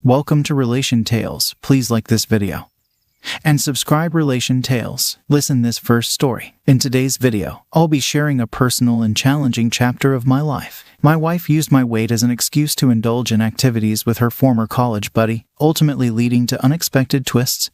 Welcome to Relation Tales. Please like this video and subscribe Relation Tales. Listen this first story. In today's video, I'll be sharing a personal and challenging chapter of my life. My wife used my weight as an excuse to indulge in activities with her former college buddy, ultimately leading to unexpected twists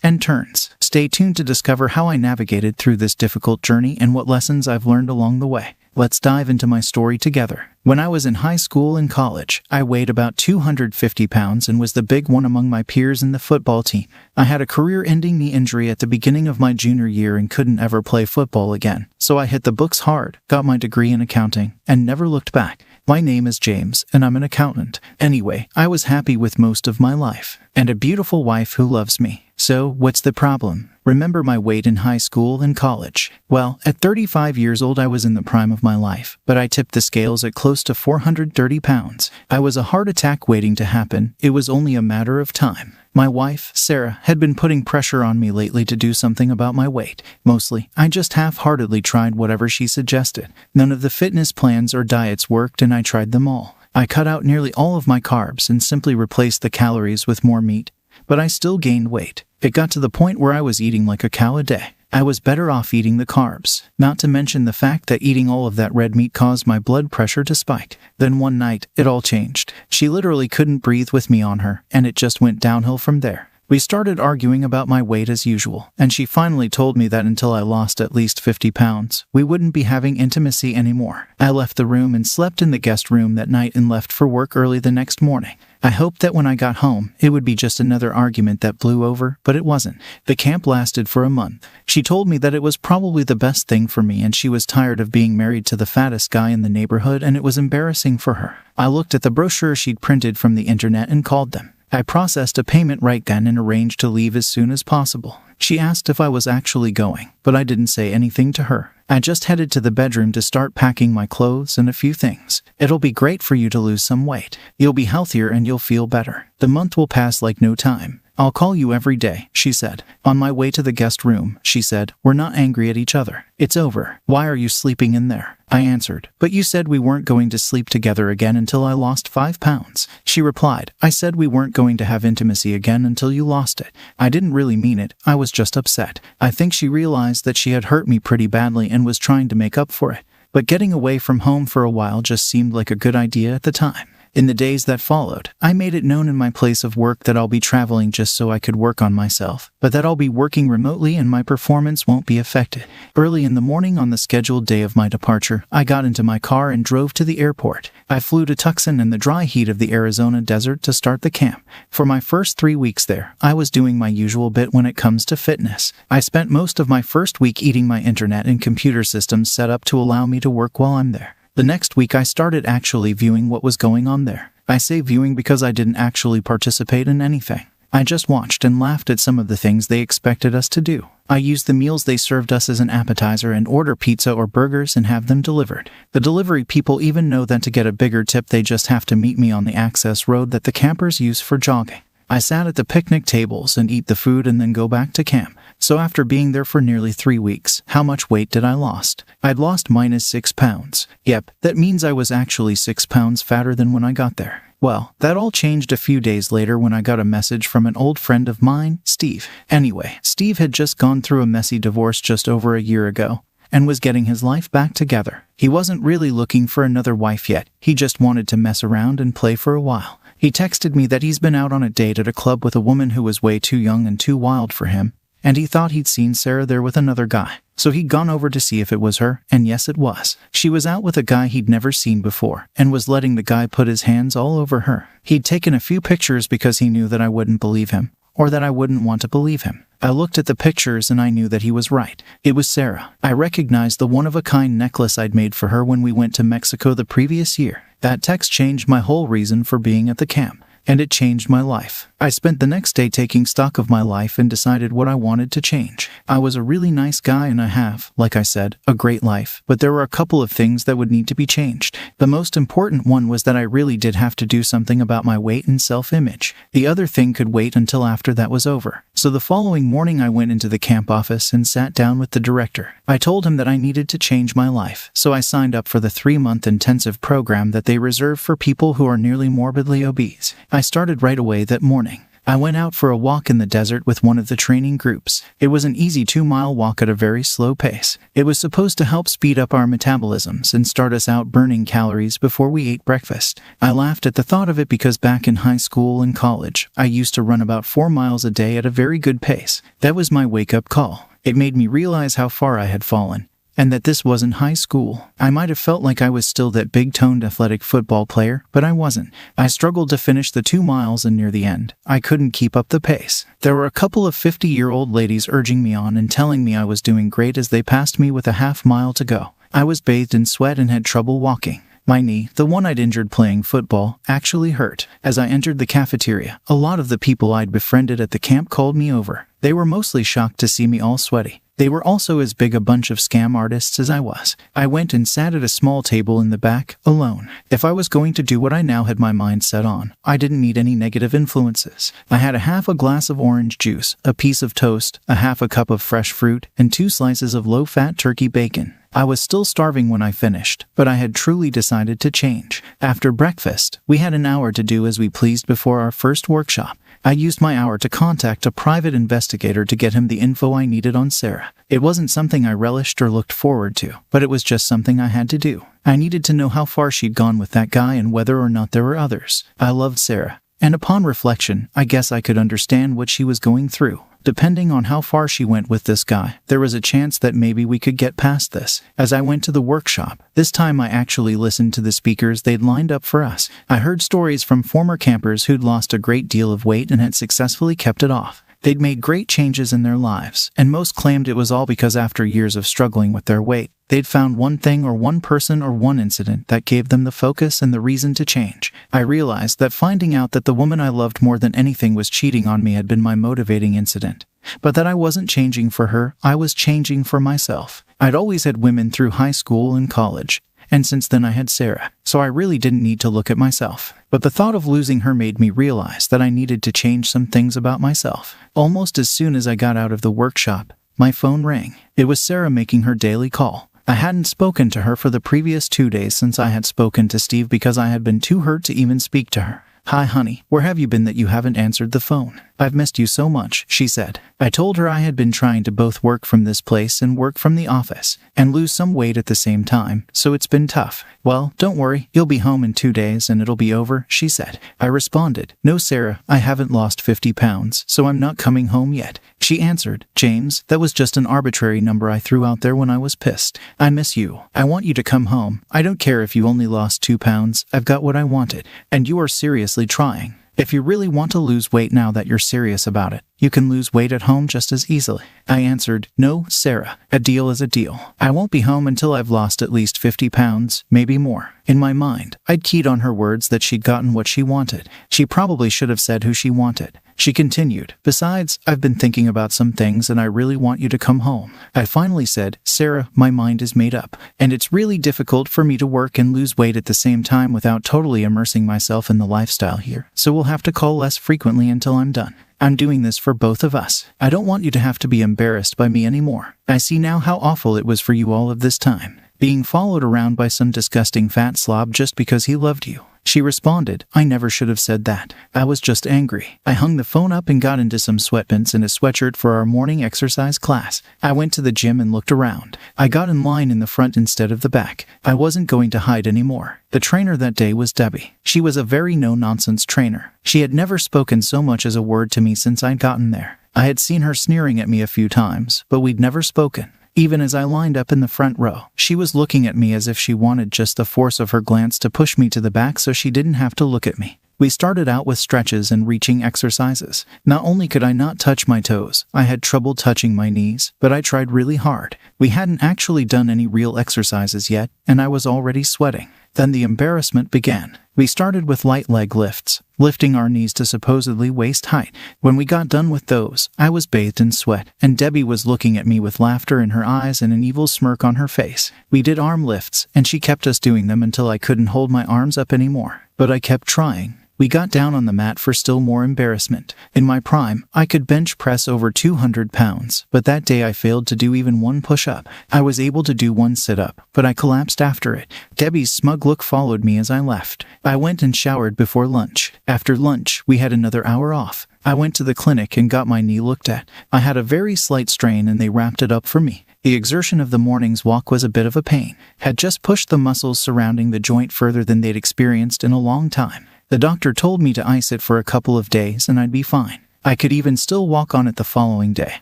and turns. Stay tuned to discover how I navigated through this difficult journey and what lessons I've learned along the way. Let's dive into my story together. When I was in high school and college, I weighed about 250 pounds and was the big one among my peers in the football team. I had a career-ending knee injury at the beginning of my junior year and couldn't ever play football again. So I hit the books hard, got my degree in accounting, and never looked back. My name is James, and I'm an accountant. Anyway, I was happy with most of my life, and a beautiful wife who loves me. So, what's the problem? Remember my weight in high school and college? Well, at 35 years old I was in the prime of my life, but I tipped the scales at close to 430 pounds. I was a heart attack waiting to happen. It was only a matter of time. My wife, Sarah, had been putting pressure on me lately to do something about my weight. Mostly, I just half-heartedly tried whatever she suggested. None of the fitness plans or diets worked, and I tried them all. I cut out nearly all of my carbs and simply replaced the calories with more meat. But I still gained weight. It got to the point where I was eating like a cow a day. I was better off eating the carbs, not to mention the fact that eating all of that red meat caused my blood pressure to spike. Then one night, it all changed. She literally couldn't breathe with me on her, and it just went downhill from there. We started arguing about my weight as usual, and she finally told me that until I lost at least 50 pounds, we wouldn't be having intimacy anymore. I left the room and slept in the guest room that night and left for work early the next morning. I hoped that when I got home, it would be just another argument that blew over, but it wasn't. The camp lasted for a month. She told me that it was probably the best thing for me and she was tired of being married to the fattest guy in the neighborhood and it was embarrassing for her. I looked at the brochure she'd printed from the internet and called them. I processed a payment right then and arranged to leave as soon as possible. She asked if I was actually going, but I didn't say anything to her. I just headed to the bedroom to start packing my clothes and a few things. It'll be great for you to lose some weight. You'll be healthier and you'll feel better. The month will pass like no time. I'll call you every day, she said. On my way to the guest room, she said, we're not angry at each other. It's over. Why are you sleeping in there? I answered, but you said we weren't going to sleep together again until I lost 5 pounds. She replied, I said we weren't going to have intimacy again until you lost it. I didn't really mean it. I was just upset. I think she realized that she had hurt me pretty badly and was trying to make up for it. But getting away from home for a while just seemed like a good idea at the time. In the days that followed, I made it known in my place of work that I'll be traveling just so I could work on myself, but that I'll be working remotely and my performance won't be affected. Early in the morning on the scheduled day of my departure, I got into my car and drove to the airport. I flew to Tucson in the dry heat of the Arizona desert to start the camp. For my first 3 weeks there, I was doing my usual bit when it comes to fitness. I spent most of my first week eating my internet and computer systems set up to allow me to work while I'm there. The next week I started actually viewing what was going on there. I say viewing because I didn't actually participate in anything. I just watched and laughed at some of the things they expected us to do. I used the meals they served us as an appetizer and order pizza or burgers and have them delivered. The delivery people even know that to get a bigger tip they just have to meet me on the access road that the campers use for jogging. I sat at the picnic tables and eat the food and then go back to camp. So after being there for nearly 3 weeks, how much weight did I lost? I'd lost minus 6 pounds. Yep, that means I was actually 6 pounds fatter than when I got there. Well, that all changed a few days later when I got a message from an old friend of mine, Steve. Anyway, Steve had just gone through a messy divorce just over a year ago and was getting his life back together. He wasn't really looking for another wife yet. He just wanted to mess around and play for a while. He texted me that he's been out on a date at a club with a woman who was way too young and too wild for him, and he thought he'd seen Sarah there with another guy. So he'd gone over to see if it was her, and yes it was. She was out with a guy he'd never seen before, and was letting the guy put his hands all over her. He'd taken a few pictures because he knew that I wouldn't believe him, or that I wouldn't want to believe him. I looked at the pictures and I knew that he was right. It was Sarah. I recognized the one-of-a-kind necklace I'd made for her when we went to Mexico the previous year. That text changed my whole reason for being at the camp, and it changed my life. I spent the next day taking stock of my life and decided what I wanted to change. I was a really nice guy and I have, like I said, a great life, but there were a couple of things that would need to be changed. The most important one was that I really did have to do something about my weight and self-image. The other thing could wait until after that was over. So the following morning I went into the camp office and sat down with the director. I told him that I needed to change my life, so I signed up for the 3-month intensive program that they reserve for people who are nearly morbidly obese. I started right away that morning. I went out for a walk in the desert with one of the training groups. It was an easy 2-mile walk at a very slow pace. It was supposed to help speed up our metabolisms and start us out burning calories before we ate breakfast. I laughed at the thought of it because back in high school and college, I used to run about 4 miles a day at a very good pace. That was my wake-up call. It made me realize how far I had fallen, and that this wasn't high school. I might have felt like I was still that big-toned athletic football player, but I wasn't. I struggled to finish the 2 miles, and near the end, I couldn't keep up the pace. There were a couple of 50-year-old ladies urging me on and telling me I was doing great as they passed me with a half-mile to go. I was bathed in sweat and had trouble walking. My knee, the one I'd injured playing football, actually hurt. As I entered the cafeteria, a lot of the people I'd befriended at the camp called me over. They were mostly shocked to see me all sweaty. They were also as big a bunch of scam artists as I was. I went and sat at a small table in the back, alone. If I was going to do what I now had my mind set on, I didn't need any negative influences. I had a half a glass of orange juice, a piece of toast, a half a cup of fresh fruit, and 2 slices of low-fat turkey bacon. I was still starving when I finished, but I had truly decided to change. After breakfast, we had an hour to do as we pleased before our first workshop. I used my hour to contact a private investigator to get him the info I needed on Sarah. It wasn't something I relished or looked forward to, but it was just something I had to do. I needed to know how far she'd gone with that guy and whether or not there were others. I loved Sarah, and upon reflection, I guess I could understand what she was going through. Depending on how far she went with this guy, there was a chance that maybe we could get past this. As I went to the workshop, this time I actually listened to the speakers they'd lined up for us. I heard stories from former campers who'd lost a great deal of weight and had successfully kept it off. They'd made great changes in their lives, and most claimed it was all because after years of struggling with their weight, they'd found one thing or one person or one incident that gave them the focus and the reason to change. I realized that finding out that the woman I loved more than anything was cheating on me had been my motivating incident. But that I wasn't changing for her, I was changing for myself. I'd always had women through high school and college, and since then I had Sarah, so I really didn't need to look at myself. But the thought of losing her made me realize that I needed to change some things about myself. Almost as soon as I got out of the workshop, my phone rang. It was Sarah making her daily call. I hadn't spoken to her for the previous 2 days since I had spoken to Steve because I had been too hurt to even speak to her. "Hi, honey, where have you been that you haven't answered the phone? I've missed you so much," she said. I told her I had been trying to both work from this place and work from the office, and lose some weight at the same time, so it's been tough. "Well, don't worry, you'll be home in 2 days and it'll be over," she said. I responded, "No, Sarah, I haven't lost 50 pounds, so I'm not coming home yet." She answered, "James, that was just an arbitrary number I threw out there when I was pissed. I miss you. I want you to come home. I don't care if you only lost 2 pounds, I've got what I wanted, and you are seriously trying. If you really want to lose weight now that you're serious about it, you can lose weight at home just as easily." I answered, "No, Sarah, a deal is a deal. I won't be home until I've lost at least 50 pounds, maybe more." In my mind, I'd keyed on her words that she'd gotten what she wanted. She probably should have said who she wanted. She continued, "Besides, I've been thinking about some things and I really want you to come home." I finally said, "Sarah, my mind is made up, and it's really difficult for me to work and lose weight at the same time without totally immersing myself in the lifestyle here, so we'll have to call less frequently until I'm done. I'm doing this for both of us. I don't want you to have to be embarrassed by me anymore. I see now how awful it was for you all of this time, being followed around by some disgusting fat slob just because he loved you." She responded, "I never should have said that. I was just angry." I hung the phone up and got into some sweatpants and a sweatshirt for our morning exercise class. I went to the gym and looked around. I got in line in the front instead of the back. I wasn't going to hide anymore. The trainer that day was Debbie. She was a very no-nonsense trainer. She had never spoken so much as a word to me since I'd gotten there. I had seen her sneering at me a few times, but we'd never spoken. Even as I lined up in the front row, she was looking at me as if she wanted just the force of her glance to push me to the back so she didn't have to look at me. We started out with stretches and reaching exercises. Not only could I not touch my toes, I had trouble touching my knees, but I tried really hard. We hadn't actually done any real exercises yet, and I was already sweating. Then the embarrassment began. We started with light leg lifts, lifting our knees to supposedly waist height. When we got done with those, I was bathed in sweat, and Debbie was looking at me with laughter in her eyes and an evil smirk on her face. We did arm lifts, and she kept us doing them until I couldn't hold my arms up anymore. But I kept trying. We got down on the mat for still more embarrassment. In my prime, I could bench press over 200 pounds, but that day I failed to do even one push-up. I was able to do one sit-up, but I collapsed after it. Debbie's smug look followed me as I left. I went and showered before lunch. After lunch, we had another hour off. I went to the clinic and got my knee looked at. I had a very slight strain and they wrapped it up for me. The exertion of the morning's walk was a bit of a pain. Had just pushed the muscles surrounding the joint further than they'd experienced in a long time. The doctor told me to ice it for a couple of days and I'd be fine. I could even still walk on it the following day,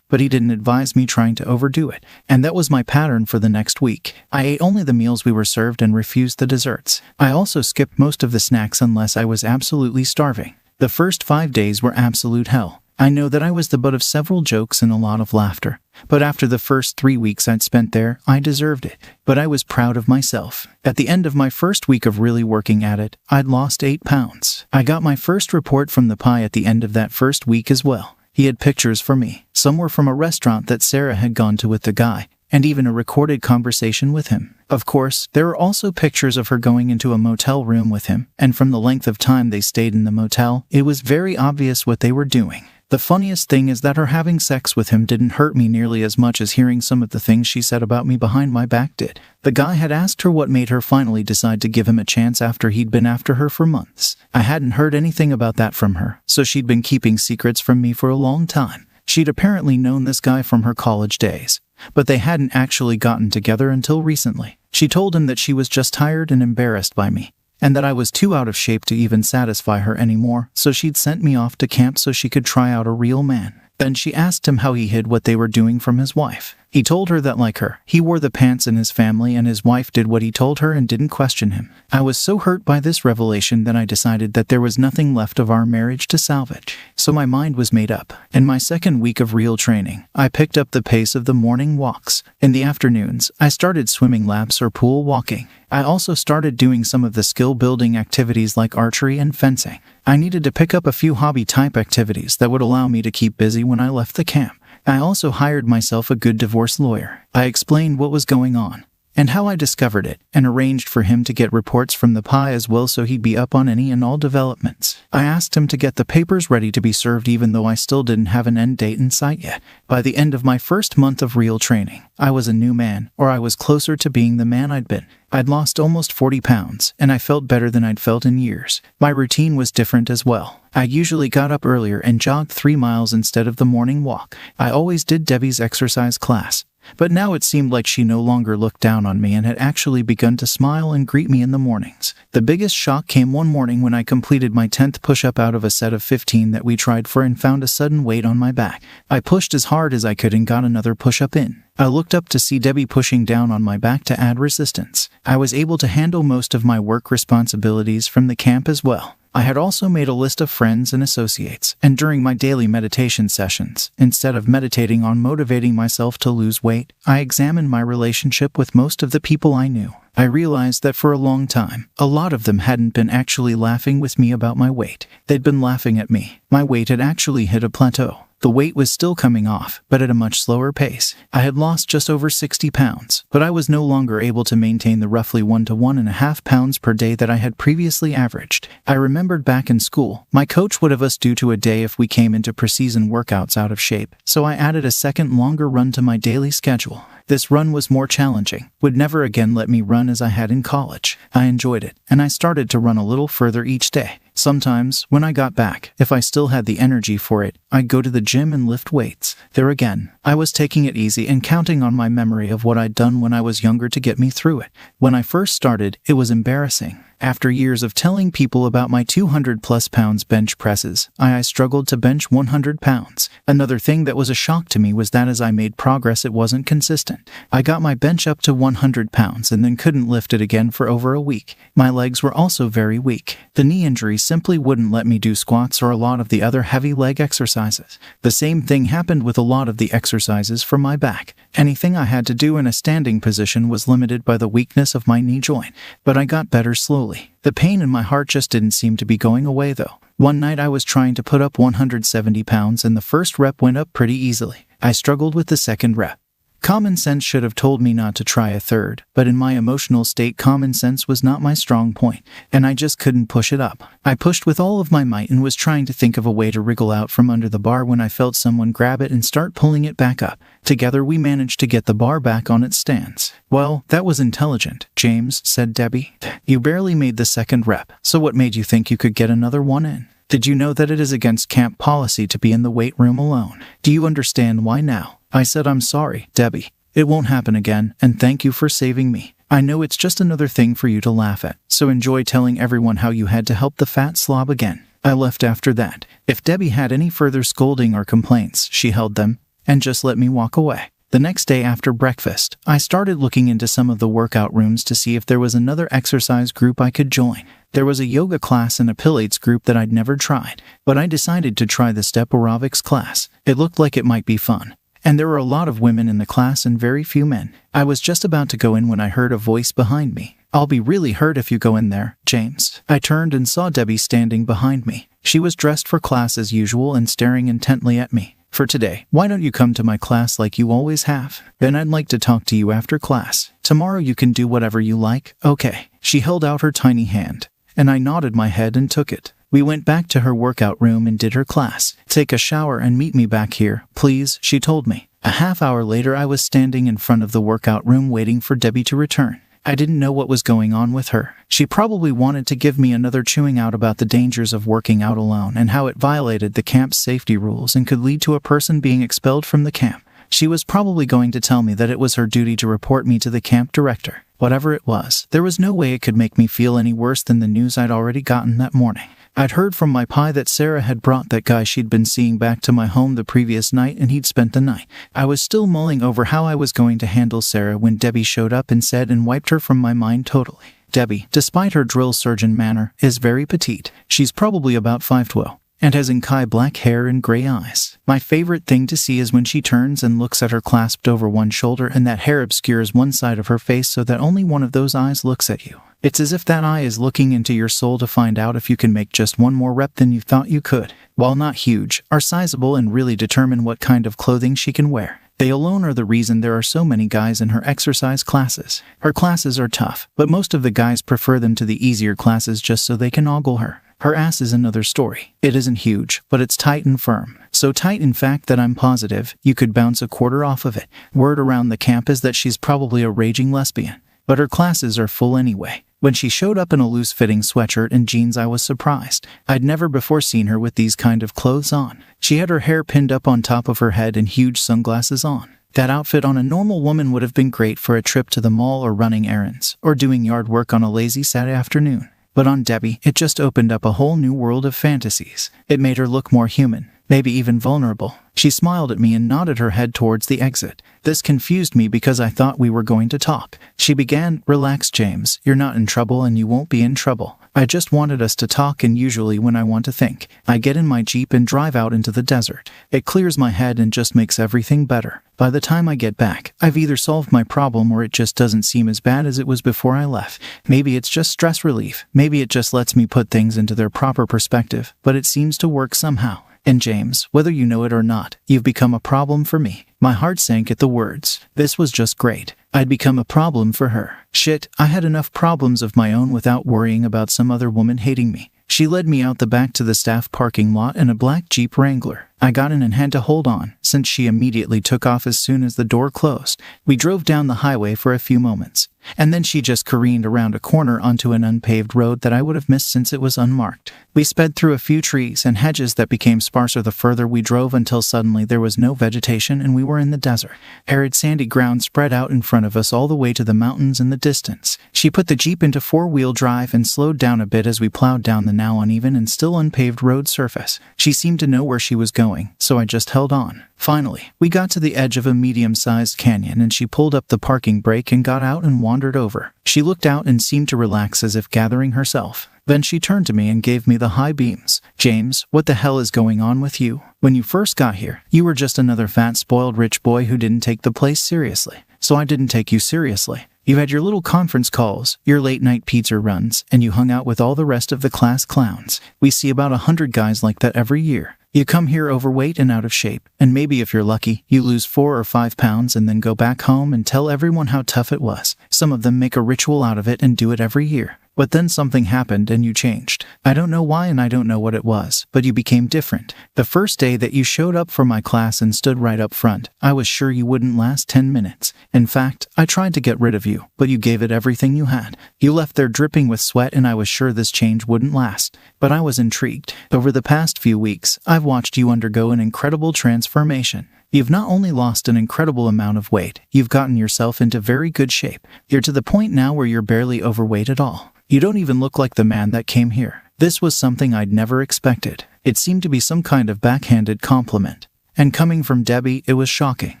but he didn't advise me trying to overdo it, and that was my pattern for the next week. I ate only the meals we were served and refused the desserts. I also skipped most of the snacks unless I was absolutely starving. The first 5 days were absolute hell. I know that I was the butt of several jokes and a lot of laughter, but after the first 3 weeks I'd spent there, I deserved it. But I was proud of myself. At the end of my first week of really working at it, I'd lost 8 pounds. I got my first report from the pie at the end of that first week as well. He had pictures for me. Some were from a restaurant that Sarah had gone to with the guy, and even a recorded conversation with him. Of course, there were also pictures of her going into a motel room with him, and from the length of time they stayed in the motel, it was very obvious what they were doing. The funniest thing is that her having sex with him didn't hurt me nearly as much as hearing some of the things she said about me behind my back did. The guy had asked her what made her finally decide to give him a chance after he'd been after her for months. I hadn't heard anything about that from her, so she'd been keeping secrets from me for a long time. She'd apparently known this guy from her college days, but they hadn't actually gotten together until recently. She told him that she was just tired and embarrassed by me, and that I was too out of shape to even satisfy her anymore, so she'd sent me off to camp so she could try out a real man. Then she asked him how he hid what they were doing from his wife. He told her that, like her, he wore the pants in his family and his wife did what he told her and didn't question him. I was so hurt by this revelation that I decided that there was nothing left of our marriage to salvage. So my mind was made up. In my second week of real training, I picked up the pace of the morning walks. In the afternoons, I started swimming laps or pool walking. I also started doing some of the skill-building activities like archery and fencing. I needed to pick up a few hobby-type activities that would allow me to keep busy when I left the camp. I also hired myself a good divorce lawyer. I explained what was going on and how I discovered it, and arranged for him to get reports from the pie as well so he'd be up on any and all developments. I asked him to get the papers ready to be served even though I still didn't have an end date in sight yet. By the end of my first month of real training, I was a new man, or I was closer to being the man I'd been. I'd lost almost 40 pounds, and I felt better than I'd felt in years. My routine was different as well. I usually got up earlier and jogged 3 miles instead of the morning walk. I always did Debbie's exercise class, but now it seemed like she no longer looked down on me and had actually begun to smile and greet me in the mornings. The biggest shock came one morning when I completed my 10th push-up out of a set of 15 that we tried for and found a sudden weight on my back. I pushed as hard as I could and got another push-up in. I looked up to see Debbie pushing down on my back to add resistance. I was able to handle most of my work responsibilities from the camp as well. I had also made a list of friends and associates, and during my daily meditation sessions, instead of meditating on motivating myself to lose weight, I examined my relationship with most of the people I knew. I realized that for a long time, a lot of them hadn't been actually laughing with me about my weight. They'd been laughing at me. My weight had actually hit a plateau. The weight was still coming off, but at a much slower pace. I had lost just over 60 pounds, but I was no longer able to maintain the roughly 1 to 1.5 pounds per day that I had previously averaged. I remembered back in school, my coach would have us do to a day if we came into preseason workouts out of shape, so I added a second longer run to my daily schedule. This run was more challenging, would never again let me run as I had in college. I enjoyed it, and I started to run a little further each day. Sometimes, when I got back, if I still had the energy for it, I'd go to the gym and lift weights. There again, I was taking it easy and counting on my memory of what I'd done when I was younger to get me through it. When I first started, it was embarrassing. After years of telling people about my 200+ pounds bench presses, I struggled to bench 100 pounds. Another thing that was a shock to me was that as I made progress, it wasn't consistent. I got my bench up to 100 pounds and then couldn't lift it again for over a week. My legs were also very weak. The knee injury simply wouldn't let me do squats or a lot of the other heavy leg exercises. The same thing happened with a lot of the exercises for my back. Anything I had to do in a standing position was limited by the weakness of my knee joint, but I got better slowly. The pain in my heart just didn't seem to be going away though. One night I was trying to put up 170 pounds and the first rep went up pretty easily. I struggled with the second rep, Common sense should have told me not to try a third, but in my emotional state common sense was not my strong point, and I just couldn't push it up. I pushed with all of my might and was trying to think of a way to wriggle out from under the bar when I felt someone grab it and start pulling it back up. Together we managed to get the bar back on its stance. "Well, that was intelligent, James," said Debbie. "You barely made the second rep, so what made you think you could get another one in? Did you know that it is against camp policy to be in the weight room alone? Do you understand why now?" I said, "I'm sorry, Debbie. It won't happen again, and thank you for saving me. I know it's just another thing for you to laugh at, so enjoy telling everyone how you had to help the fat slob again." I left after that. If Debbie had any further scolding or complaints, she held them and just let me walk away. The next day after breakfast, I started looking into some of the workout rooms to see if there was another exercise group I could join. There was a yoga class and a Pilates group that I'd never tried, but I decided to try the step aerobics class. It looked like it might be fun, and there were a lot of women in the class and very few men. I was just about to go in when I heard a voice behind me. "I'll be really hurt if you go in there, James." I turned and saw Debbie standing behind me. She was dressed for class as usual and staring intently at me. "For today, why don't you come to my class like you always have? Then I'd like to talk to you after class. Tomorrow you can do whatever you like, okay?" She held out her tiny hand, and I nodded my head and took it. We went back to her workout room and did her class. "Take a shower and meet me back here, please," she told me. A half hour later I was standing in front of the workout room waiting for Debbie to return. I didn't know what was going on with her. She probably wanted to give me another chewing out about the dangers of working out alone and how it violated the camp's safety rules and could lead to a person being expelled from the camp. She was probably going to tell me that it was her duty to report me to the camp director. Whatever it was, there was no way it could make me feel any worse than the news I'd already gotten that morning. I'd heard from my pie that Sarah had brought that guy she'd been seeing back to my home the previous night and he'd spent the night. I was still mulling over how I was going to handle Sarah when Debbie showed up and said and wiped her from my mind totally. Debbie, despite her drill sergeant manner, is very petite. She's probably about 5'12", and has Inkai black hair and gray eyes. My favorite thing to see is when she turns and looks at her clasped over one shoulder and that hair obscures one side of her face so that only one of those eyes looks at you. It's as if that eye is looking into your soul to find out if you can make just one more rep than you thought you could. While not huge, are sizable and really determine what kind of clothing she can wear. They alone are the reason there are so many guys in her exercise classes. Her classes are tough, but most of the guys prefer them to the easier classes just so they can ogle her. Her ass is another story. It isn't huge, but it's tight and firm. So tight in fact that I'm positive you could bounce a quarter off of it. Word around the camp is that she's probably a raging lesbian. But her classes are full anyway. When she showed up in a loose-fitting sweatshirt and jeans, I was surprised. I'd never before seen her with these kind of clothes on. She had her hair pinned up on top of her head and huge sunglasses on. That outfit on a normal woman would have been great for a trip to the mall or running errands, or doing yard work on a lazy Saturday afternoon. But on Debbie, it just opened up a whole new world of fantasies. It made her look more human, maybe even vulnerable. She smiled at me and nodded her head towards the exit. This confused me because I thought we were going to talk. She began, "Relax, James. You're not in trouble and you won't be in trouble. I just wanted us to talk, and usually when I want to think, I get in my Jeep and drive out into the desert. It clears my head and just makes everything better. By the time I get back, I've either solved my problem or it just doesn't seem as bad as it was before I left. Maybe it's just stress relief. Maybe it just lets me put things into their proper perspective, but it seems to work somehow. And James, whether you know it or not, you've become a problem for me." My heart sank at the words. This was just great. I'd become a problem for her. Shit, I had enough problems of my own without worrying about some other woman hating me. She led me out the back to the staff parking lot in a black Jeep Wrangler. I got in and had to hold on, since she immediately took off as soon as the door closed. We drove down the highway for a few moments, and then she just careened around a corner onto an unpaved road that I would have missed since it was unmarked. We sped through a few trees and hedges that became sparser the further we drove until suddenly there was no vegetation and we were in the desert. Arid sandy ground spread out in front of us all the way to the mountains in the distance. She put the Jeep into four-wheel drive and slowed down a bit as we plowed down the now uneven and still unpaved road surface. She seemed to know where she was going, so I just held on. Finally, we got to the edge of a medium-sized canyon and she pulled up the parking brake and got out and wandered over. She looked out and seemed to relax as if gathering herself. Then she turned to me and gave me the high beams. "James, what the hell is going on with you? When you first got here, you were just another fat, spoiled rich boy who didn't take the place seriously. So I didn't take you seriously. You had your little conference calls, your late-night pizza runs, and you hung out with all the rest of the class clowns. We see about 100 guys like that every year. You come here overweight and out of shape, and maybe if you're lucky, you lose 4 or 5 pounds and then go back home and tell everyone how tough it was. Some of them make a ritual out of it and do it every year. But then something happened and you changed. I don't know why and I don't know what it was, but you became different. The first day that you showed up for my class and stood right up front, I was sure you wouldn't last 10 minutes. In fact, I tried to get rid of you, but you gave it everything you had. You left there dripping with sweat and I was sure this change wouldn't last. But I was intrigued. Over the past few weeks, I've watched you undergo an incredible transformation. You've not only lost an incredible amount of weight, you've gotten yourself into very good shape. You're to the point now where you're barely overweight at all. You don't even look like the man that came here. This was something I'd never expected. It seemed to be some kind of backhanded compliment. And coming from Debbie, it was shocking.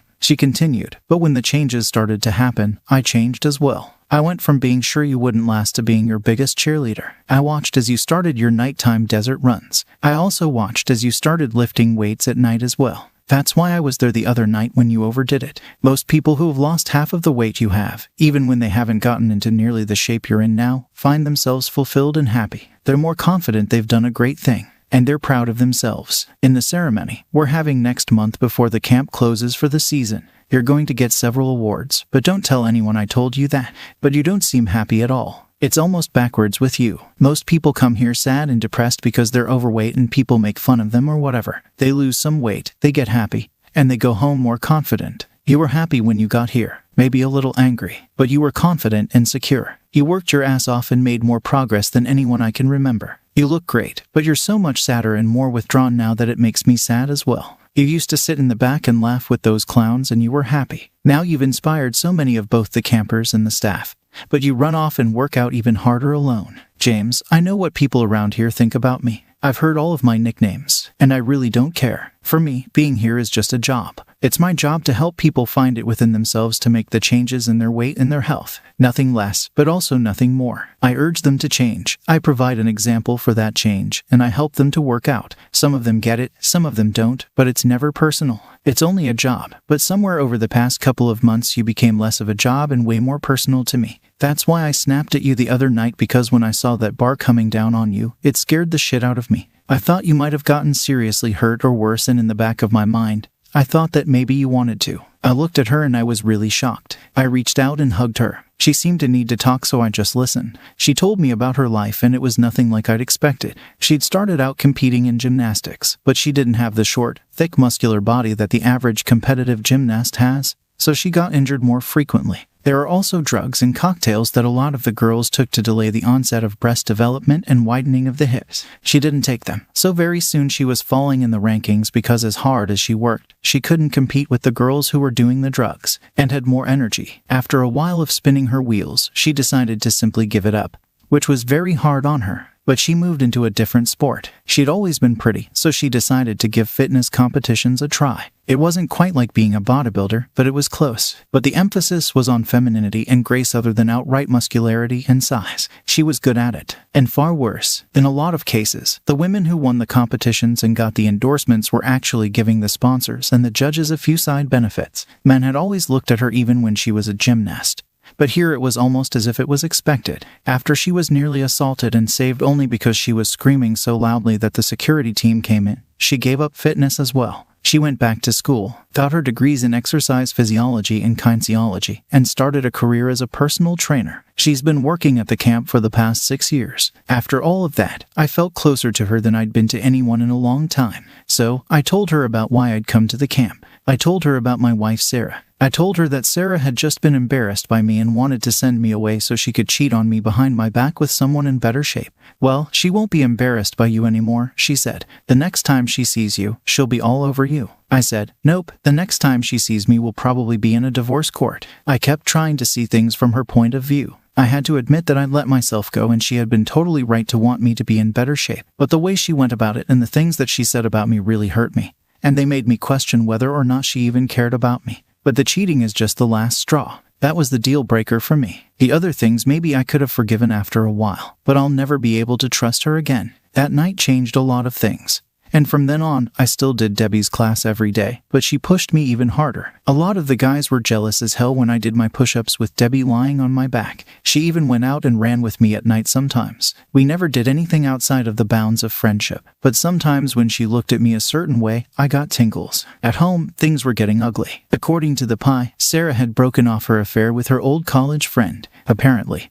She continued, but when the changes started to happen, I changed as well. I went from being sure you wouldn't last to being your biggest cheerleader. I watched as you started your nighttime desert runs. I also watched as you started lifting weights at night as well. That's why I was there the other night when you overdid it. Most people who have lost half of the weight you have, even when they haven't gotten into nearly the shape you're in now, find themselves fulfilled and happy. They're more confident they've done a great thing, and they're proud of themselves. In the ceremony we're having next month before the camp closes for the season, you're going to get several awards, but don't tell anyone I told you that. But you don't seem happy at all. It's almost backwards with you. Most people come here sad and depressed because they're overweight and people make fun of them or whatever. They lose some weight, they get happy, and they go home more confident. You were happy when you got here, maybe a little angry, but you were confident and secure. You worked your ass off and made more progress than anyone I can remember. You look great, but you're so much sadder and more withdrawn now that it makes me sad as well. You used to sit in the back and laugh with those clowns and you were happy. Now you've inspired so many of both the campers and the staff. But you run off and work out even harder alone. James, I know what people around here think about me. I've heard all of my nicknames, and I really don't care. For me, being here is just a job. It's my job to help people find it within themselves to make the changes in their weight and their health. Nothing less, but also nothing more. I urge them to change. I provide an example for that change, and I help them to work out. Some of them get it, some of them don't, but it's never personal. It's only a job. But somewhere over the past couple of months you became less of a job and way more personal to me. That's why I snapped at you the other night, because when I saw that bar coming down on you, it scared the shit out of me. I thought you might have gotten seriously hurt or worse, and in the back of my mind, I thought that maybe you wanted to. I looked at her and I was really shocked. I reached out and hugged her. She seemed to need to talk, so I just listened. She told me about her life and it was nothing like I'd expected. She'd started out competing in gymnastics, but she didn't have the short, thick muscular body that the average competitive gymnast has, so she got injured more frequently. There are also drugs and cocktails that a lot of the girls took to delay the onset of breast development and widening of the hips. She didn't take them, so very soon she was falling in the rankings because as hard as she worked, she couldn't compete with the girls who were doing the drugs and had more energy. After a while of spinning her wheels, she decided to simply give it up, which was very hard on her. But she moved into a different sport. She'd always been pretty, so she decided to give fitness competitions a try. It wasn't quite like being a bodybuilder, but it was close. But the emphasis was on femininity and grace other than outright muscularity and size. She was good at it. And far worse, in a lot of cases, the women who won the competitions and got the endorsements were actually giving the sponsors and the judges a few side benefits. Men had always looked at her even when she was a gymnast. But here it was almost as if it was expected. After she was nearly assaulted and saved only because she was screaming so loudly that the security team came in, she gave up fitness as well. She went back to school, got her degrees in exercise physiology and kinesiology, and started a career as a personal trainer. She's been working at the camp for the past 6 years. After all of that, I felt closer to her than I'd been to anyone in a long time. So, I told her about why I'd come to the camp. I told her about my wife Sarah. I told her that Sarah had just been embarrassed by me and wanted to send me away so she could cheat on me behind my back with someone in better shape. Well, she won't be embarrassed by you anymore, she said. The next time she sees you, she'll be all over you. I said, nope, the next time she sees me will probably be in a divorce court. I kept trying to see things from her point of view. I had to admit that I'd let myself go and she had been totally right to want me to be in better shape. But the way she went about it and the things that she said about me really hurt me. And they made me question whether or not she even cared about me. But the cheating is just the last straw. That was the deal breaker for me. The other things maybe I could have forgiven after a while, but I'll never be able to trust her again. That night changed a lot of things. And from then on, I still did Debbie's class every day, but she pushed me even harder. A lot of the guys were jealous as hell when I did my push-ups with Debbie lying on my back. She even went out and ran with me at night sometimes. We never did anything outside of the bounds of friendship, but sometimes when she looked at me a certain way, I got tingles. At home, things were getting ugly. According to the Pie, Sarah had broken off her affair with her old college friend, apparently.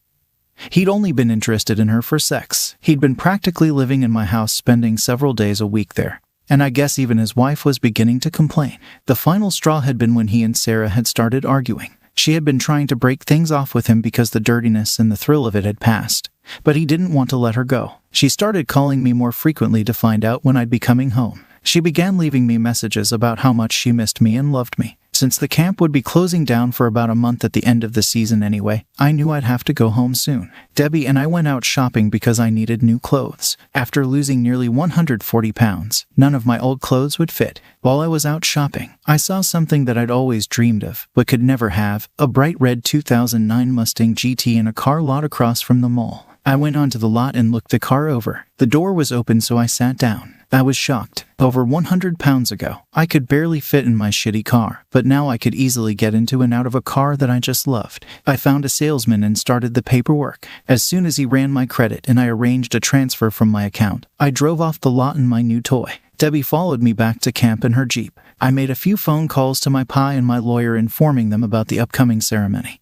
He'd only been interested in her for sex. He'd been practically living in my house, spending several days a week there. And I guess even his wife was beginning to complain. The final straw had been when he and Sarah had started arguing. She had been trying to break things off with him because the dirtiness and the thrill of it had passed. But he didn't want to let her go. She started calling me more frequently to find out when I'd be coming home. She began leaving me messages about how much she missed me and loved me. Since the camp would be closing down for about a month at the end of the season anyway, I knew I'd have to go home soon. Debbie and I went out shopping because I needed new clothes. After losing nearly 140 pounds, none of my old clothes would fit. While I was out shopping, I saw something that I'd always dreamed of, but could never have, a bright red 2009 Mustang GT in a car lot across from the mall. I went onto the lot and looked the car over. The door was open, so I sat down. I was shocked. Over 100 pounds ago, I could barely fit in my shitty car, but now I could easily get into and out of a car that I just loved. I found a salesman and started the paperwork. As soon as he ran my credit and I arranged a transfer from my account, I drove off the lot in my new toy. Debbie followed me back to camp in her Jeep. I made a few phone calls to my Pie and my lawyer, informing them about the upcoming ceremony,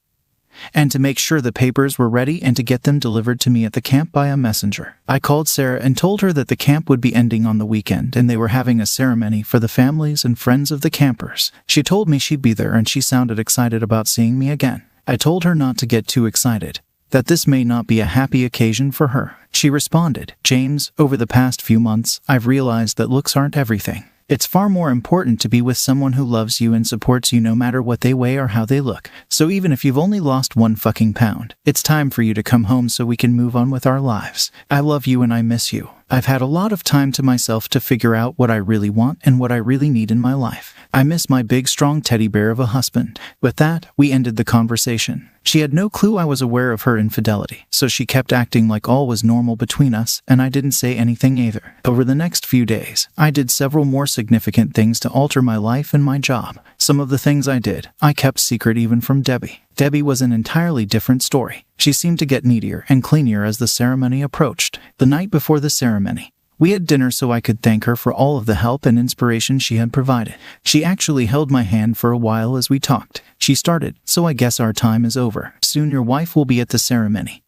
and to make sure the papers were ready and to get them delivered to me at the camp by a messenger. I called Sarah and told her that the camp would be ending on the weekend and they were having a ceremony for the families and friends of the campers. She told me she'd be there and she sounded excited about seeing me again. I told her not to get too excited, that this may not be a happy occasion for her. She responded, "James, over the past few months, I've realized that looks aren't everything. It's far more important to be with someone who loves you and supports you no matter what they weigh or how they look. So even if you've only lost 1 fucking pound, it's time for you to come home so we can move on with our lives. I love you and I miss you. I've had a lot of time to myself to figure out what I really want and what I really need in my life. I miss my big, strong teddy bear of a husband." With that, we ended the conversation. She had no clue I was aware of her infidelity, so she kept acting like all was normal between us, and I didn't say anything either. Over the next few days, I did several more significant things to alter my life and my job. Some of the things I did, I kept secret even from Debbie. Debbie was an entirely different story. She seemed to get needier and cleaner as the ceremony approached. The night before the ceremony, we had dinner so I could thank her for all of the help and inspiration she had provided. She actually held my hand for a while as we talked. She started, "So I guess our time is over. Soon your wife will be at the ceremony,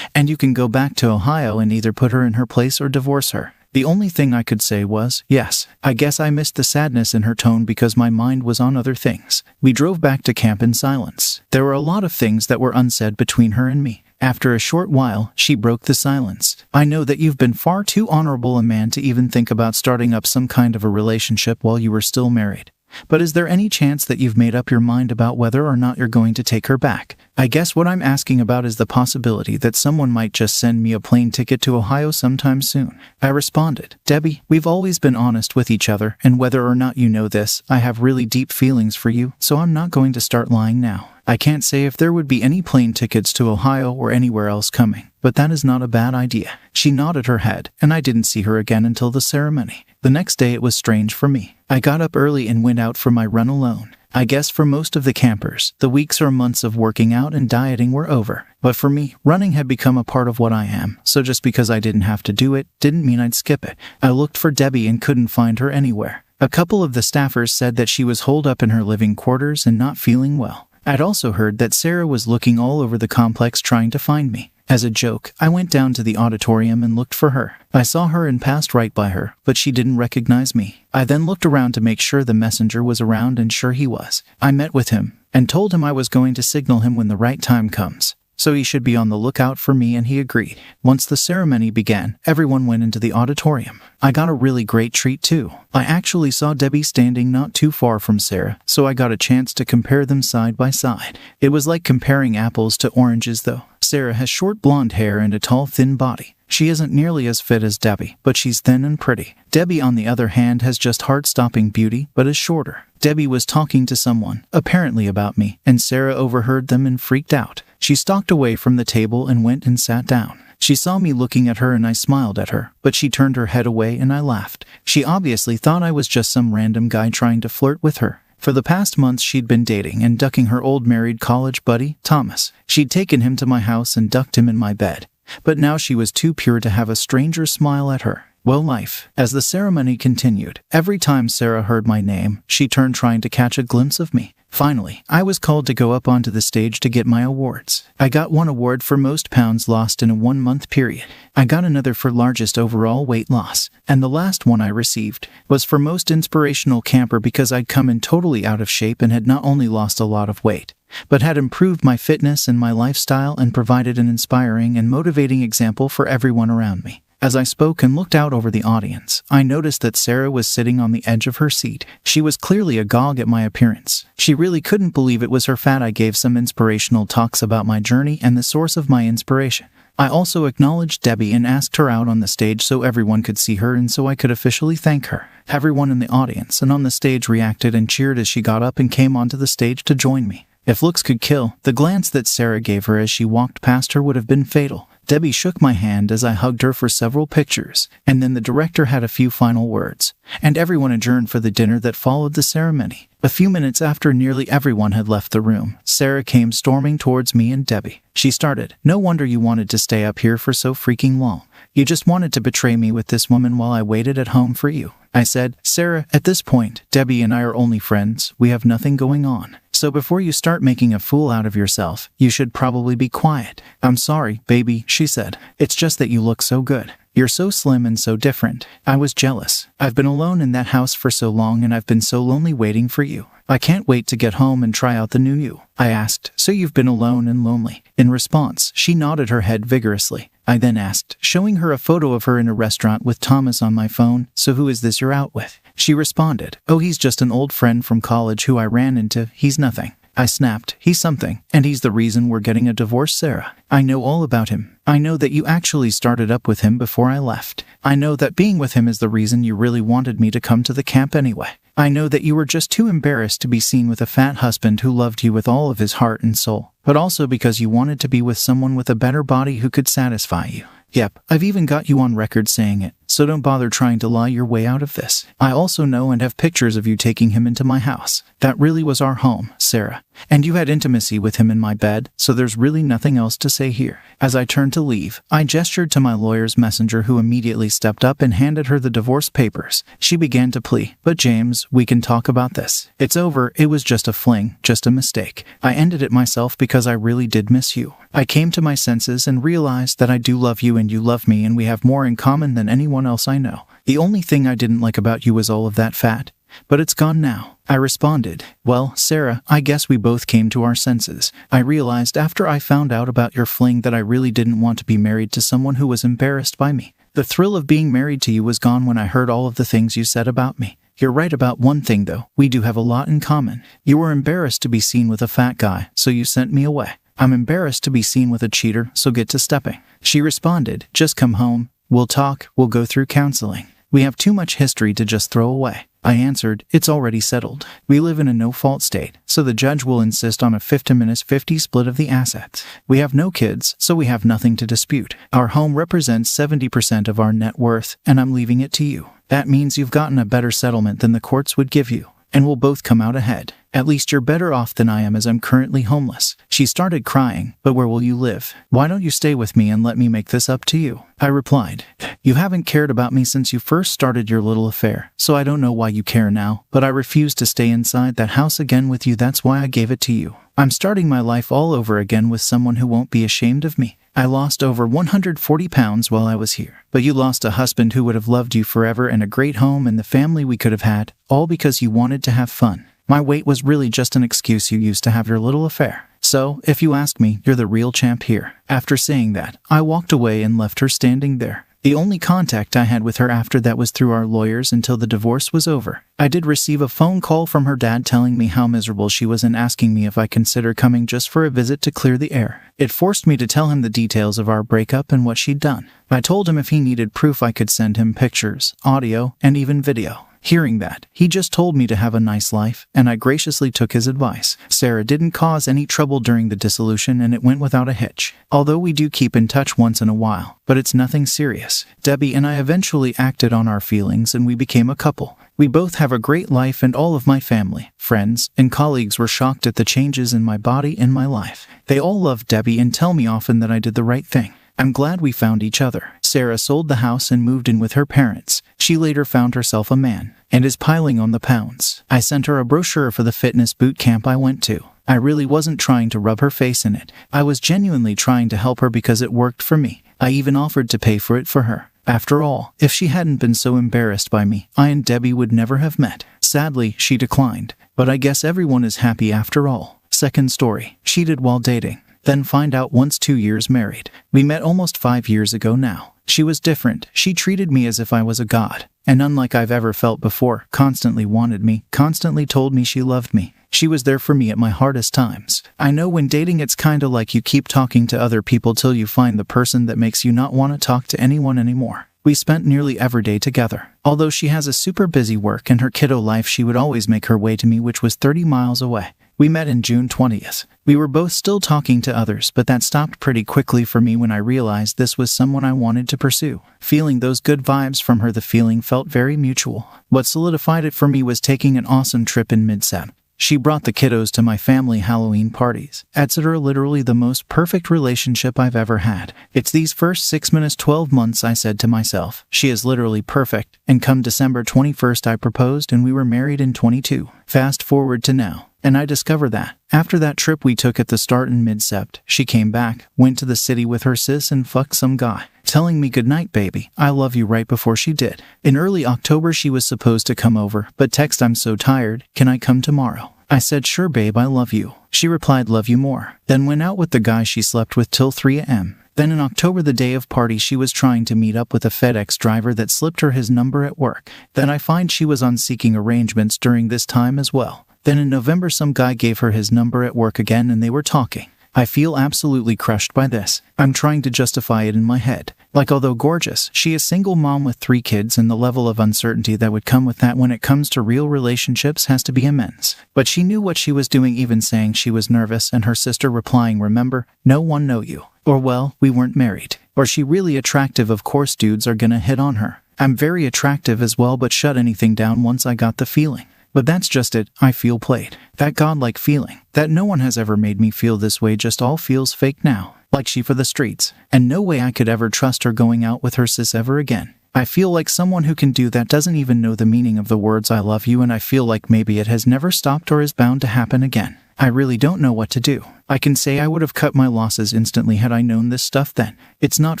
and you can go back to Ohio and either put her in her place or divorce her." The only thing I could say was, "Yes." I guess I missed the sadness in her tone because my mind was on other things. We drove back to camp in silence. There were a lot of things that were unsaid between her and me. After a short while, she broke the silence. "I know that you've been far too honorable a man to even think about starting up some kind of a relationship while you were still married. But is there any chance that you've made up your mind about whether or not you're going to take her back? I guess what I'm asking about is the possibility that someone might just send me a plane ticket to Ohio sometime soon." I responded, "Debbie, we've always been honest with each other, and whether or not you know this, I have really deep feelings for you, so I'm not going to start lying now. I can't say if there would be any plane tickets to Ohio or anywhere else coming, but that is not a bad idea." She nodded her head, and I didn't see her again until the ceremony. The next day it was strange for me. I got up early and went out for my run alone. I guess for most of the campers, the weeks or months of working out and dieting were over. But for me, running had become a part of what I am, so just because I didn't have to do it, didn't mean I'd skip it. I looked for Debbie and couldn't find her anywhere. A couple of the staffers said that she was holed up in her living quarters and not feeling well. I'd also heard that Sarah was looking all over the complex trying to find me. As a joke, I went down to the auditorium and looked for her. I saw her and passed right by her, but she didn't recognize me. I then looked around to make sure the messenger was around, and sure he was. I met with him and told him I was going to signal him when the right time comes, so he should be on the lookout for me, and he agreed. Once the ceremony began, everyone went into the auditorium. I got a really great treat too. I actually saw Debbie standing not too far from Sarah, so I got a chance to compare them side by side. It was like comparing apples to oranges though. Sarah has short blonde hair and a tall, thin body. She isn't nearly as fit as Debbie, but she's thin and pretty. Debbie, on the other hand, has just heart-stopping beauty, but is shorter. Debbie was talking to someone, apparently about me, and Sarah overheard them and freaked out. She stalked away from the table and went and sat down. She saw me looking at her and I smiled at her, but she turned her head away and I laughed. She obviously thought I was just some random guy trying to flirt with her. For the past months she'd been dating and ducking her old married college buddy, Thomas. She'd taken him to my house and ducked him in my bed. But now she was too pure to have a stranger smile at her. Well, life. As the ceremony continued, every time Sarah heard my name, she turned trying to catch a glimpse of me. Finally, I was called to go up onto the stage to get my awards. I got one award for most pounds lost in a 1-month period. I got another for largest overall weight loss. And the last one I received was for most inspirational camper because I'd come in totally out of shape and had not only lost a lot of weight, but had improved my fitness and my lifestyle and provided an inspiring and motivating example for everyone around me. As I spoke and looked out over the audience, I noticed that Sarah was sitting on the edge of her seat. She was clearly agog at my appearance. She really couldn't believe it was her fat. I gave some inspirational talks about my journey and the source of my inspiration. I also acknowledged Debbie and asked her out on the stage so everyone could see her and so I could officially thank her. Everyone in the audience and on the stage reacted and cheered as she got up and came onto the stage to join me. If looks could kill, the glance that Sarah gave her as she walked past her would have been fatal. Debbie shook my hand as I hugged her for several pictures, and then the director had a few final words, and everyone adjourned for the dinner that followed the ceremony. A few minutes after nearly everyone had left the room, Sarah came storming towards me and Debbie. She started, "No wonder you wanted to stay up here for so freaking long. You just wanted to betray me with this woman while I waited at home for you." I said, "Sarah, at this point, Debbie and I are only friends. We have nothing going on. So before you start making a fool out of yourself, you should probably be quiet." "I'm sorry, baby," she said. "It's just that you look so good. You're so slim and so different." I was jealous. I've been alone in that house for so long and I've been so lonely waiting for you. "I can't wait to get home and try out the new you," I asked. "So you've been alone and lonely?" In response, she nodded her head vigorously. I then asked, showing her a photo of her in a restaurant with Thomas on my phone, "So who is this you're out with?" She responded, "Oh, he's just an old friend from college who I ran into. He's nothing." I snapped, "He's something, and he's the reason we're getting a divorce, Sarah. I know all about him. I know that you actually started up with him before I left. I know that being with him is the reason you really wanted me to come to the camp anyway. I know that you were just too embarrassed to be seen with a fat husband who loved you with all of his heart and soul, but also because you wanted to be with someone with a better body who could satisfy you. Yep, I've even got you on record saying it, so don't bother trying to lie your way out of this. I also know and have pictures of you taking him into my house. That really was our home, Sarah. And you had intimacy with him in my bed, so there's really nothing else to say here." As I turned to leave, I gestured to my lawyer's messenger who immediately stepped up and handed her the divorce papers. She began to plead, "But James, we can talk about this. It's over. It was just a fling, just a mistake. I ended it myself because I really did miss you. I came to my senses and realized that I do love you and you love me and we have more in common than anyone else I know. The only thing I didn't like about you was all of that fat. But it's gone now." I responded, "Well, Sarah, I guess we both came to our senses. I realized after I found out about your fling that I really didn't want to be married to someone who was embarrassed by me. The thrill of being married to you was gone when I heard all of the things you said about me. You're right about one thing though, we do have a lot in common. You were embarrassed to be seen with a fat guy, so you sent me away. I'm embarrassed to be seen with a cheater, so get to stepping." She responded, "Just come home. We'll talk, we'll go through counseling. We have too much history to just throw away." I answered, "It's already settled. We live in a no-fault state, so the judge will insist on a 50-50 split of the assets. We have no kids, so we have nothing to dispute. Our home represents 70% of our net worth, and I'm leaving it to you. That means you've gotten a better settlement than the courts would give you, and we'll both come out ahead. At least you're better off than I am as I'm currently homeless." She started crying, "But where will you live? Why don't you stay with me and let me make this up to you?" I replied, "You haven't cared about me since you first started your little affair, so I don't know why you care now, but I refuse to stay inside that house again with you. That's why I gave it to you. I'm starting my life all over again with someone who won't be ashamed of me. I lost over 140 pounds while I was here, but you lost a husband who would have loved you forever and a great home and the family we could have had, all because you wanted to have fun. My weight was really just an excuse you used to have your little affair. So, if you ask me, you're the real champ here." After saying that, I walked away and left her standing there. The only contact I had with her after that was through our lawyers until the divorce was over. I did receive a phone call from her dad telling me how miserable she was and asking me if I consider coming just for a visit to clear the air. It forced me to tell him the details of our breakup and what she'd done. I told him if he needed proof I could send him pictures, audio, and even video. Hearing that, he just told me to have a nice life, and I graciously took his advice. Sarah didn't cause any trouble during the dissolution, and it went without a hitch. Although we do keep in touch once in a while, but it's nothing serious. Debbie and I eventually acted on our feelings and we became a couple. We both have a great life, and all of my family, friends, and colleagues were shocked at the changes in my body and my life. They all love Debbie and tell me often that I did the right thing. I'm glad we found each other. Sarah sold the house and moved in with her parents. She later found herself a man and is piling on the pounds. I sent her a brochure for the fitness boot camp I went to. I really wasn't trying to rub her face in it. I was genuinely trying to help her because it worked for me. I even offered to pay for it for her. After all, if she hadn't been so embarrassed by me, I and Debbie would never have met. Sadly, she declined. But I guess everyone is happy after all. Second story. Cheated while dating. Then find out once 2 years married. We met almost 5 years ago now. She was different. She treated me as if I was a god. And unlike I've ever felt before, constantly wanted me, constantly told me she loved me. She was there for me at my hardest times. I know when dating it's kinda like you keep talking to other people till you find the person that makes you not want to talk to anyone anymore. We spent nearly every day together. Although she has a super busy work and her kiddo life, she would always make her way to me, which was 30 miles away. We met in June 20th. We were both still talking to others, but that stopped pretty quickly for me when I realized this was someone I wanted to pursue. Feeling those good vibes from her, the feeling felt very mutual. What solidified it for me was taking an awesome trip in mid-Sep. She brought the kiddos to my family Halloween parties, etc. Literally the most perfect relationship I've ever had. It's these first 6-12 months I said to myself, she is literally perfect, and come December 21st I proposed and we were married in 22. Fast forward to now. And I discovered that, after that trip we took at the start in mid-Sept, she came back, went to the city with her sis and fucked some guy, telling me goodnight baby, I love you right before she did. In early October she was supposed to come over, but text I'm so tired, can I come tomorrow? I said sure babe, I love you. She replied love you more. Then went out with the guy she slept with till 3 a.m. Then in October, the day of party, she was trying to meet up with a FedEx driver that slipped her his number at work. Then I find she was on seeking arrangements during this time as well. Then in November some guy gave her his number at work again and they were talking. I feel absolutely crushed by this. I'm trying to justify it in my head. Like although gorgeous, she is a single mom with 3 kids and the level of uncertainty that would come with that when it comes to real relationships has to be immense. But she knew what she was doing, even saying she was nervous, and her sister replying, remember, no one know you. Or well, we weren't married. Or she really attractive, of course dudes are gonna hit on her. I'm very attractive as well, but shut anything down once I got the feeling. But that's just it, I feel played. That godlike feeling, that no one has ever made me feel this way, just all feels fake now. Like she for the streets. And no way I could ever trust her going out with her sis ever again. I feel like someone who can do that doesn't even know the meaning of the words I love you, and I feel like maybe it has never stopped or is bound to happen again. I really don't know what to do. I can say I would have cut my losses instantly had I known this stuff then. It's not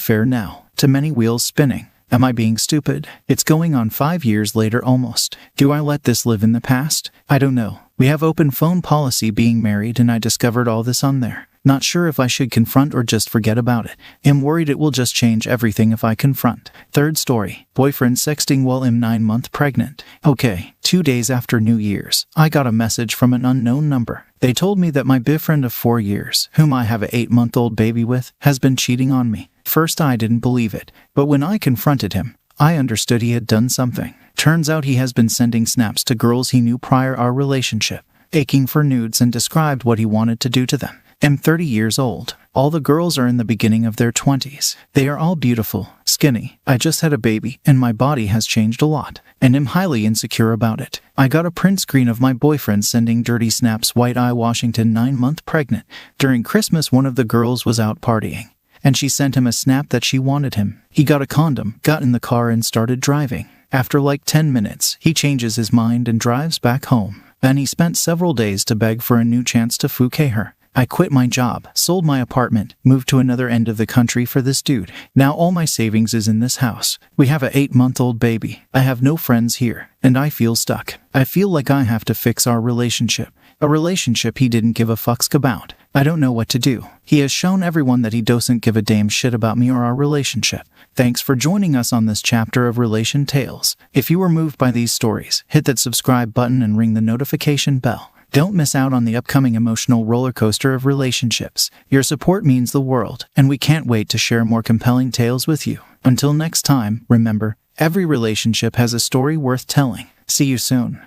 fair now. Too many wheels spinning. Am I being stupid? It's going on 5 years later almost. Do I let this live in the past? I don't know. We have open phone policy being married and I discovered all this on there. Not sure if I should confront or just forget about it. Am worried it will just change everything if I confront. Third story. Boyfriend sexting while I'm 9 months pregnant. Okay, 2 days after New Year's, I got a message from an unknown number. They told me that my boyfriend of 4 years, whom I have a 8-month-old baby with, has been cheating on me. First I didn't believe it, but when I confronted him, I understood he had done something. Turns out he has been sending snaps to girls he knew prior our relationship, aching for nudes, and described what he wanted to do to them. I'm 30 years old. All the girls are in the beginning of their 20s. They are all beautiful, skinny. I just had a baby, and my body has changed a lot, and am highly insecure about it. I got a print screen of my boyfriend sending dirty snaps, White Eye, Washington, 9 months pregnant. During Christmas, one of the girls was out partying, and she sent him a snap that she wanted him. He got a condom, got in the car, and started driving. After like 10 minutes, he changes his mind and drives back home. Then he spent several days to beg for a new chance to fouquet her. I quit my job, sold my apartment, moved to another end of the country for this dude. Now all my savings is in this house. We have a 8-month-old baby. I have no friends here, and I feel stuck. I feel like I have to fix our relationship. A relationship he didn't give a fuck about. I don't know what to do. He has shown everyone that he doesn't give a damn shit about me or our relationship. Thanks for joining us on this chapter of Relation Tales. If you were moved by these stories, hit that subscribe button and ring the notification bell. Don't miss out on the upcoming emotional roller coaster of relationships. Your support means the world, and we can't wait to share more compelling tales with you. Until next time, remember, Every relationship has a story worth telling. See you soon.